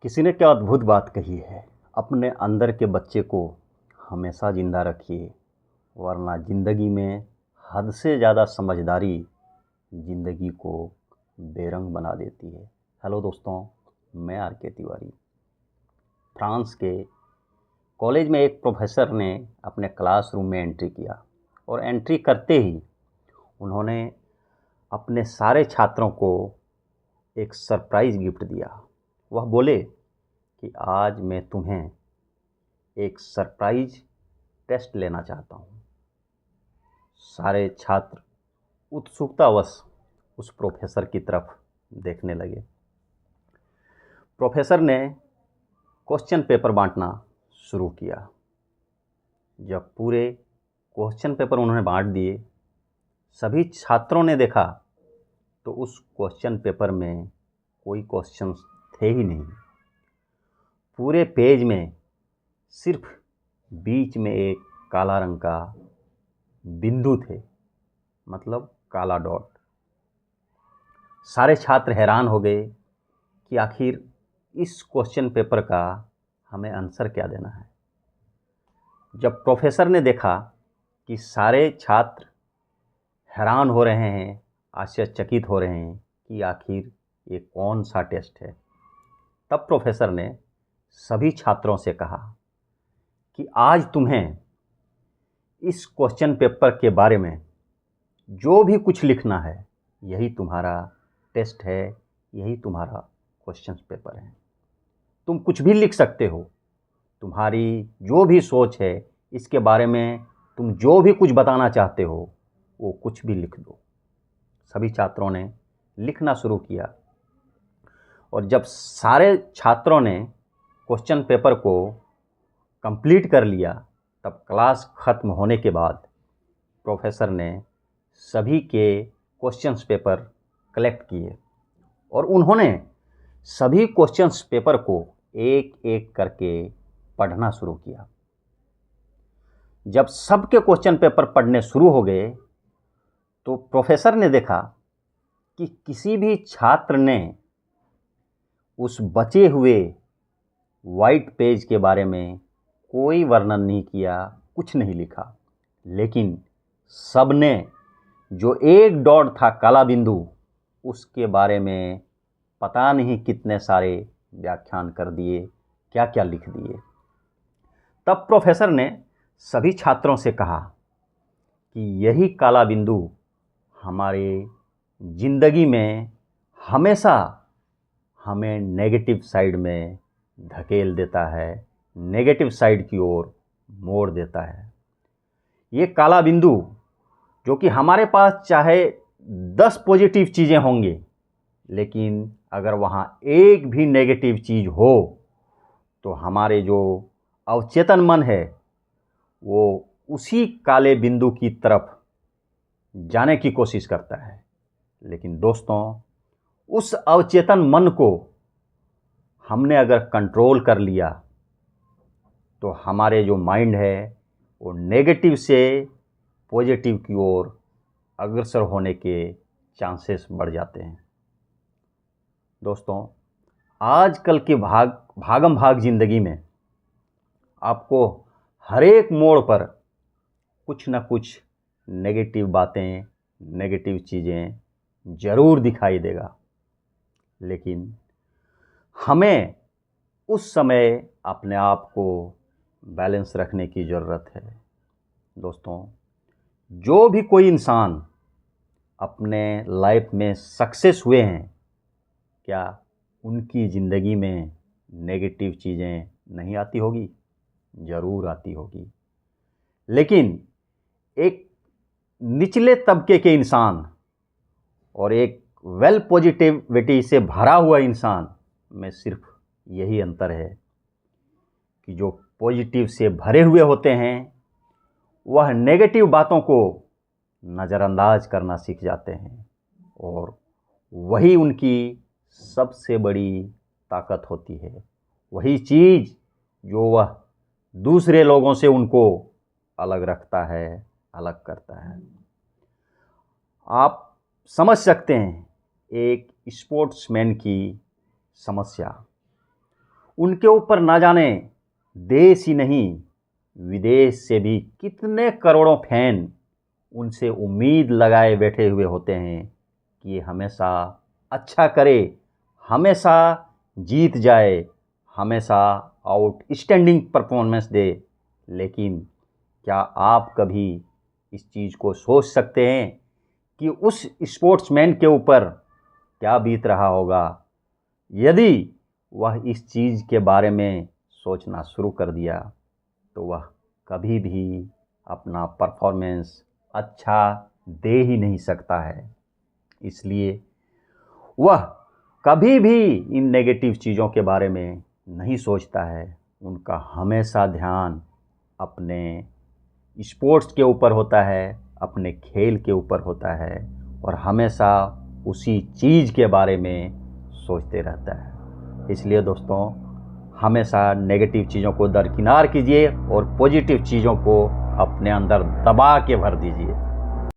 किसी ने क्या अद्भुत बात कही है। अपने अंदर के बच्चे को हमेशा ज़िंदा रखिए, वरना ज़िंदगी में हद से ज़्यादा समझदारी ज़िंदगी को बेरंग बना देती है। हेलो दोस्तों, मैं आर के तिवारी। फ्रांस के कॉलेज में एक प्रोफेसर ने अपने क्लासरूम में एंट्री किया और एंट्री करते ही उन्होंने अपने सारे छात्रों को एक सरप्राइज़ गिफ्ट दिया। वह बोले कि आज मैं तुम्हें एक सरप्राइज टेस्ट लेना चाहता हूँ। सारे छात्र उत्सुकतावश उस प्रोफेसर की तरफ देखने लगे। प्रोफेसर ने क्वेश्चन पेपर बांटना शुरू किया। जब पूरे क्वेश्चन पेपर उन्होंने बांट दिए, सभी छात्रों ने देखा तो उस क्वेश्चन पेपर में कोई क्वेश्चन थे ही नहीं। पूरे पेज में सिर्फ बीच में एक काला रंग का बिंदु थे, मतलब काला डॉट। सारे छात्र हैरान हो गए कि आखिर इस क्वेश्चन पेपर का हमें आंसर क्या देना है। जब प्रोफेसर ने देखा कि सारे छात्र हैरान हो रहे हैं, आश्चर्यचकित हो रहे हैं कि आखिर ये कौन सा टेस्ट है, तब प्रोफेसर ने सभी छात्रों से कहा कि आज तुम्हें इस क्वेश्चन पेपर के बारे में जो भी कुछ लिखना है, यही तुम्हारा टेस्ट है, यही तुम्हारा क्वेश्चन पेपर है। तुम कुछ भी लिख सकते हो। तुम्हारी जो भी सोच है, इसके बारे में तुम जो भी कुछ बताना चाहते हो, वो कुछ भी लिख दो। सभी छात्रों ने लिखना शुरू किया और जब सारे छात्रों ने क्वेश्चन पेपर को कंप्लीट कर लिया, तब क्लास ख़त्म होने के बाद प्रोफेसर ने सभी के क्वेश्चंस पेपर कलेक्ट किए और उन्होंने सभी क्वेश्चंस पेपर को एक एक करके पढ़ना शुरू किया। जब सबके क्वेश्चन पेपर पढ़ने शुरू हो गए तो प्रोफेसर ने देखा कि किसी भी छात्र ने उस बचे हुए वाइट पेज के बारे में कोई वर्णन नहीं किया, कुछ नहीं लिखा। लेकिन सबने जो एक डॉट था, काला बिंदु, उसके बारे में पता नहीं कितने सारे व्याख्यान कर दिए, क्या क्या लिख दिए। तब प्रोफेसर ने सभी छात्रों से कहा कि यही काला बिंदु हमारे ज़िंदगी में हमेशा हमें नेगेटिव साइड में धकेल देता है, नेगेटिव साइड की ओर मोड़ देता है। ये काला बिंदु जो कि हमारे पास चाहे 10 पॉजिटिव चीज़ें होंगी, लेकिन अगर वहाँ एक भी नेगेटिव चीज़ हो तो हमारे जो अवचेतन मन है वो उसी काले बिंदु की तरफ जाने की कोशिश करता है। लेकिन दोस्तों, उस अवचेतन मन को हमने अगर कंट्रोल कर लिया तो हमारे जो माइंड है वो नेगेटिव से पॉजिटिव की ओर अग्रसर होने के चांसेस बढ़ जाते हैं। दोस्तों, आजकल की भागम भाग ज़िंदगी में आपको हर एक मोड़ पर कुछ ना कुछ नेगेटिव बातें, नेगेटिव चीज़ें ज़रूर दिखाई देगा। लेकिन हमें उस समय अपने आप को बैलेंस रखने की ज़रूरत है। दोस्तों, जो भी कोई इंसान अपने लाइफ में सक्सेस हुए हैं, क्या उनकी ज़िंदगी में नेगेटिव चीज़ें नहीं आती होगी? ज़रूर आती होगी। लेकिन एक निचले तबके के इंसान और एक वेल पॉजिटिविटी से भरा हुआ इंसान में सिर्फ यही अंतर है कि जो पॉजिटिव से भरे हुए होते हैं वह नेगेटिव बातों को नज़रअंदाज करना सीख जाते हैं और वही उनकी सबसे बड़ी ताकत होती है। वही चीज़ जो वह दूसरे लोगों से उनको अलग रखता है, अलग करता है। आप समझ सकते हैं एक स्पोर्ट्समैन की समस्या। उनके ऊपर ना जाने देश ही नहीं विदेश से भी कितने करोड़ों फैन उनसे उम्मीद लगाए बैठे हुए होते हैं कि ये हमेशा अच्छा करे, हमेशा जीत जाए, हमेशा आउटस्टैंडिंग परफॉर्मेंस दे। लेकिन क्या आप कभी इस चीज़ को सोच सकते हैं कि उस स्पोर्ट्समैन के ऊपर क्या बीत रहा होगा यदि वह इस चीज़ के बारे में सोचना शुरू कर दिया तो वह कभी भी अपना परफॉर्मेंस अच्छा दे ही नहीं सकता है। इसलिए वह कभी भी इन नेगेटिव चीज़ों के बारे में नहीं सोचता है। उनका हमेशा ध्यान अपने स्पोर्ट्स के ऊपर होता है, अपने खेल के ऊपर होता है और हमेशा उसी चीज़ के बारे में सोचते रहता है। इसलिए दोस्तों, हमेशा नेगेटिव चीज़ों को दरकिनार कीजिए और पॉजिटिव चीज़ों को अपने अंदर दबा के भर दीजिए।